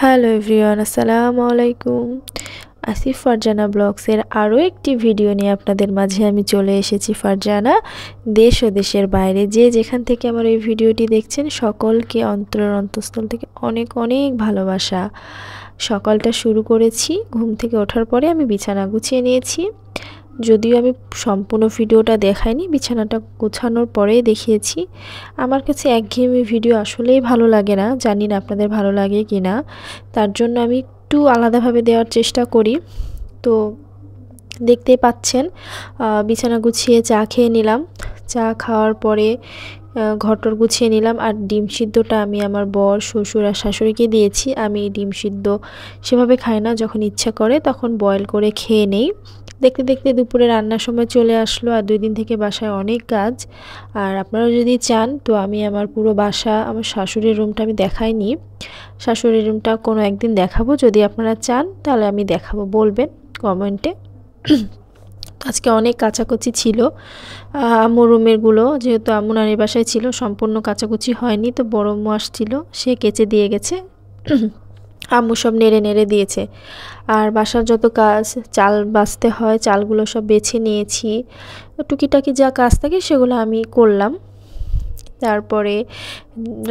Hello everyone, আসসালামু আলাইকুম। আসিফ ফারজানা ব্লগসের আরও একটি ভিডিও নিয়ে আপনাদের মাঝে আমি চলে এসেছি। ফারজানা দেশ ও দেশের বাইরে যে যেখান থেকে আমার এই ভিডিওটি দেখছেন সকলকে অন্তরের অন্তঃস্থল থেকে অনেক অনেক ভালোবাসা। সকালটা শুরু করেছি, ঘুম থেকে ওঠার পরে আমি বিছানা গুছিয়ে নিয়েছি। যদিও আমি সম্পূর্ণ ভিডিওটা দেখাইনি, বিছানাটা গোছানোর পরেই দেখিয়েছি। আমার কাছে একঘেয়েমি ভিডিও আসলেই ভালো লাগে না, জানি না আপনাদের ভালো লাগে কি না। তার জন্য আমি একটু আলাদাভাবে দেওয়ার চেষ্টা করি। তো দেখতেই পাচ্ছেন বিছানা গুছিয়ে চা খেয়ে নিলাম। চা খাওয়ার পরে ঘরটর গুছিয়ে নিলাম। আর ডিম সিদ্ধটা আমি আমার বর, শ্বশুর আর শাশুড়িকে দিয়েছি। আমি ডিম সিদ্ধ সেভাবে খাই না, যখন ইচ্ছা করে তখন বয়েল করে খেয়ে নেই। দেখতে দেখতে দুপুরে রান্নার সময় চলে আসলো। আর 2 দিন থেকে বাসায় অনেক কাজ। আর আপনারা যদি চান তো আমি আমার পুরো বাসা, আমার শাশুড়ির রুমটা আমি দেখাইনি। শাশুড়ির রুমটা কোনো একদিন দেখাবো, যদি আপনারা চান তাহলে আমি দেখাবো, বলবেন কমেন্টে। আজকে অনেক কাচাকুচি ছিল আম্মুর রুমেরগুলো, যেহেতু আম্মু নানির বাসায় ছিল, সম্পূর্ণ কাচাকুচি হয়নি। তো বড় আম্মু আসছিল, সে কেচে দিয়ে গেছে। আম্মু সব নেড়ে নেড়ে দিয়েছে। আর বাসার যত কাজ, চাল বাছতে হয়, চালগুলো সব বেছে নিয়েছি। টুকিটাকি যা কাজ থাকে সেগুলো আমি করলাম। তারপরে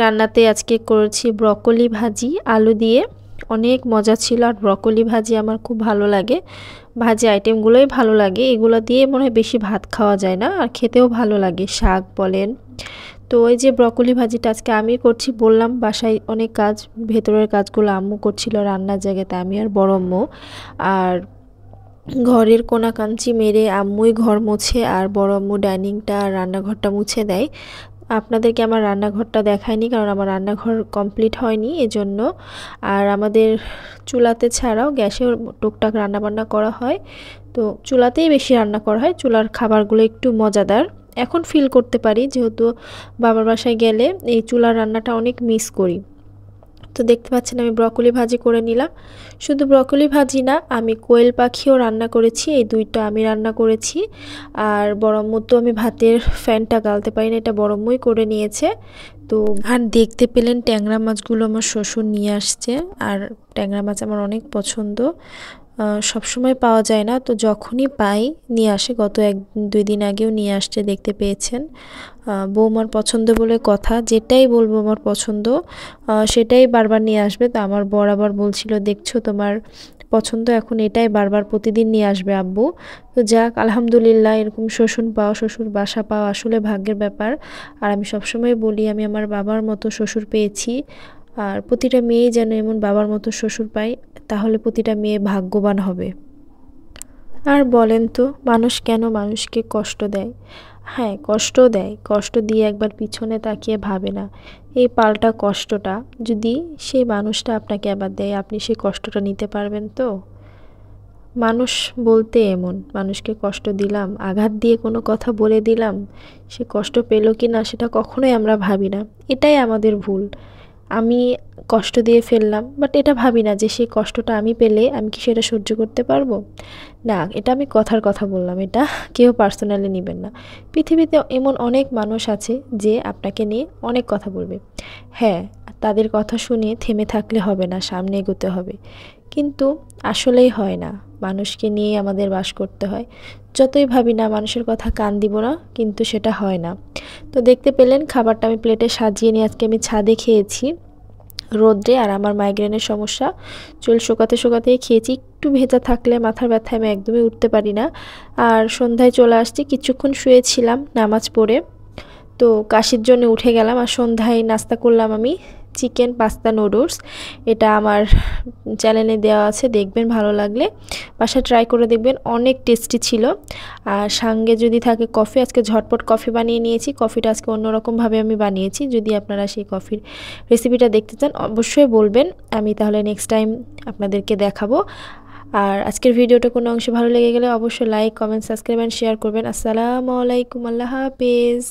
রান্নাতে আজকে করেছি ব্রকলি ভাজি আলু দিয়ে, অনেক মজা ছিল। আর ব্রকলি ভাজি আমার খুব ভালো লাগে, ভাজি আইটেমগুলোই ভালো লাগে। এগুলো দিয়ে মনে হয় বেশি ভাত খাওয়া যায় না, আর খেতেও ভালো লাগে, শাক বলেন। তো ওই যে ব্রকলি ভাজিটা আজকে আমি করছি, বললাম বাসায় অনেক কাজ, ভেতরের কাজগুলো আম্মু করছিল রান্নার জায়গাতে, আমি আর বড় আম্মু। আর ঘরের কোনা কাঞ্চি মেরে আম্মুই ঘর মুছে, আর বড় আম্মু ডাইনিংটা আর রান্নাঘরটা মুছে দেয়। আপনাদেরকে আমার রান্নাঘরটা দেখায়নি, কারণ আমার রান্নাঘর কমপ্লিট হয়নি এজন্য। আর আমাদের চুলাতে ছাড়াও গ্যাসেও টুকটাক রান্নাবান্না করা হয়। তো চুলাতেই বেশি রান্না করা হয়, চুলার খাবারগুলো একটু মজাদার। এখন ফিল করতে পারি, যেহেতু বাবার বাসায় গেলে এই চুলার রান্নাটা অনেক মিস করি। তো দেখতে পাচ্ছেন আমি ব্রকলি ভাজি করে নিলাম। শুধু ব্রকলি ভাজি না, আমি কোয়েল পাখিও রান্না করেছি, এই দুইটা আমি রান্না করেছি। আর বড় আম্মু তো আমি ভাতের ফ্যানটা গালতে পারি না, এটা বড় আম্মুই করে নিয়েছে। তো আর দেখতে পেলেন ট্যাংরা মাছগুলো আমার শ্বশুর নিয়ে আসছে। আর ট্যাংরা মাছ আমার অনেক পছন্দ, সবসময় পাওয়া যায় না, তো যখনই পাই নিয়ে আসে। গত 1-2 দিন আগেও নিয়ে আসছে, দেখতে পেয়েছেন। বৌমার পছন্দ বলে কথা, যেটাই বলবো আমার পছন্দ সেটাই বারবার নিয়ে আসবে। তো আমার বর আবার বলছিল, দেখছো তোমার পছন্দ এখন এটাই বারবার প্রতিদিন নিয়ে আসবে আব্বু। তো যাক, আলহামদুলিল্লাহ, এরকম শ্বশুর পাওয়া, শ্বশুর বাসা পাওয়া আসলে ভাগ্যের ব্যাপার। আর আমি সবসময় বলি আমি আমার বাবার মতো শ্বশুর পেয়েছি। আর প্রতিটা মেয়েই যেন এমন বাবার মতো শ্বশুর পায়, তাহলে প্রতিটা মেয়ে ভাগ্যবান হবে। আর বলেন তো, মানুষ কেন মানুষকে কষ্ট দেয়? হ্যাঁ, কষ্ট দেয়, কষ্ট দিয়ে একবার পিছনে তাকিয়ে ভাবে না, এই পাল্টা কষ্টটা যদি সেই মানুষটা আপনাকে আবার দেয়, আপনি সেই কষ্টটা নিতে পারবেন তো? মানুষ বলতে এমন, মানুষকে কষ্ট দিলাম, আঘাত দিয়ে কোনো কথা বলে দিলাম, সে কষ্ট পেল কি না সেটা কখনোই আমরা ভাবি না। এটাই আমাদের ভুল। আমি কষ্ট দিয়ে ফেললাম, বাট এটা ভাবি না যে সেই কষ্টটা আমি পেলে আমি কি সেটা সহ্য করতে পারবো। না, এটা আমি কথার কথা বললাম, এটা কেউ পার্সোনালি নেবেন না। পৃথিবীতে এমন অনেক মানুষ আছে যে আপনাকে নিয়ে অনেক কথা বলবে। হ্যাঁ, তাদের কথা শুনে থেমে থাকলে হবে না, সামনে এগোতে হবে। কিন্তু আসলেই হয় না, মানুষকে নিয়ে আমাদের বাস করতে হয়। যতই ভাবি না মানুষের কথা কান দিব না, কিন্তু সেটা হয় না। তো দেখতে পেলেন খাবারটা আমি প্লেটে সাজিয়ে নিয়ে আজকে আমি ছাদে খেয়েছি রোদ্রে। আর আমার মাইগ্রেনের সমস্যা, চুল শুকাতে শুকাতেই খেয়েছি। একটু ভেজা থাকলে মাথার ব্যথায় আমি একদমই উঠতে পারি না। আর সন্ধ্যায় চলে আসছি, কিছুক্ষণ শুয়েছিলাম নামাজ পড়ে, তো কাশির জন্য উঠে গেলাম। আর সন্ধ্যায় নাস্তা করলাম আমি চিকেন পাস্তা নুডলস। এটা আমার চ্যানেলে দেওয়া আছে, দেখবেন, ভালো লাগলে বাসায় ট্রাই করে দেখবেন, অনেক টেস্টি ছিল। আর সঙ্গে যদি থাকে কফি, আজকে ঝটপট কফি বানিয়ে নিয়েছি। কফিটা আজকে অন্যরকমভাবে আমি বানিয়েছি। যদি আপনারা সেই কফির রেসিপিটা দেখতে চান অবশ্যই বলবেন, আমি তাহলে নেক্সট টাইম আপনাদেরকে দেখাবো। আর আজকের ভিডিওটা কোনো অংশে ভালো লেগে গেলে অবশ্যই like, comment, subscribe and share করবেন। আসসালামু আলাইকুম, আল্লাহ হাফেজ।